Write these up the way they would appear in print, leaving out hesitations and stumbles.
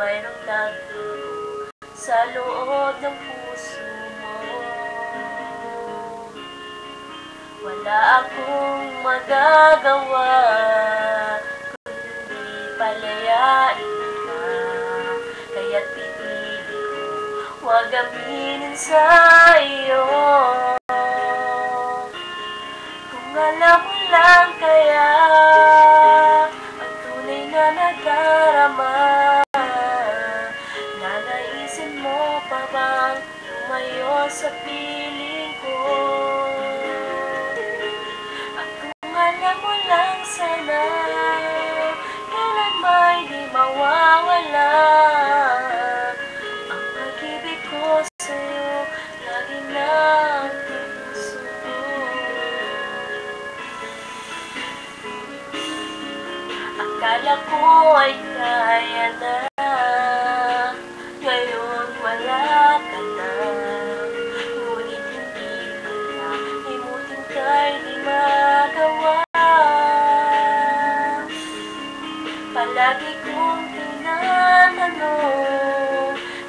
mayroong nagturo sa loob ng puso mo. Wala akong magagawa kundi palayain ka, kaya't pinili ko huwag aminin sa iyo. Kung alam mo lang kaya ang tunay na nadarama, nanaisin mo pa bang lumayo sa piling ko? At kung alam mo lang sana, kailan may di mawawala ang pag-ibig ko sa'yo, lagi nang puso ko. Akala ko ay kaya na, ngayon wala ka na. Ngunit hindi pala, limutin ka'y di magawa. Palagi kong tinatanong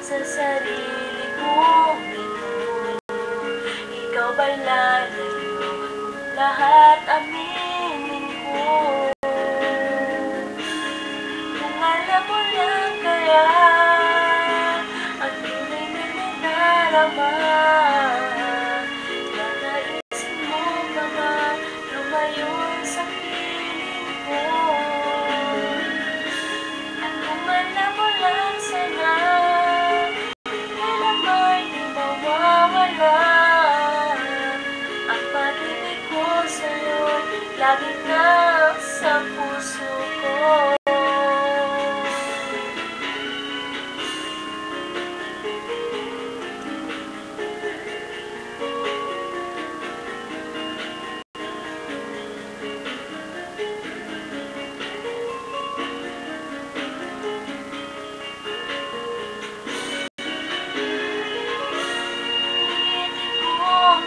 sa sarili kong ito, ikaw ba'y lalayo? Lahat aminin mo. Kung alam mo lang kaya ang tunay na nadarama, nanaisin mo pa ba lumayo sa piling ko? At kung alam mo lang sana, kailan ba'y di mawawala ang pag-ibig ko sa'yo, lagi nasa puso ko.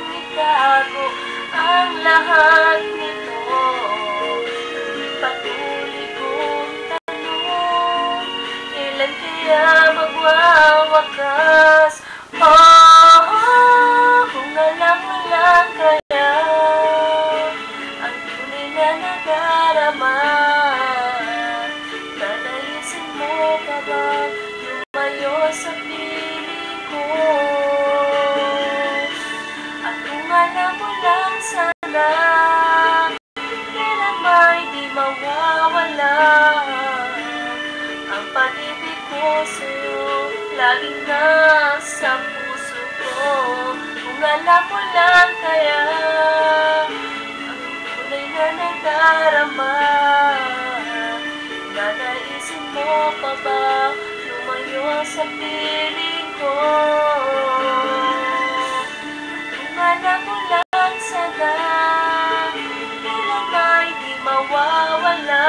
Itago ang lahat nito, patuloy kong tanong, kailan kaya magwawakas? Kung alam mo lang kaya ang tunay na nadarama, nanaisin mo pa ba lumayo sa piling ko? Alam mo lang sana, kailan may di mawawala ang pag-ibig ko sa'yo, laging nasa puso ko. Kung alam mo lang kaya ang tunay na nadarama, nanaisin mo pa ba lumayo sa piling ko? Alam mo lang sana, kailan may di mawawala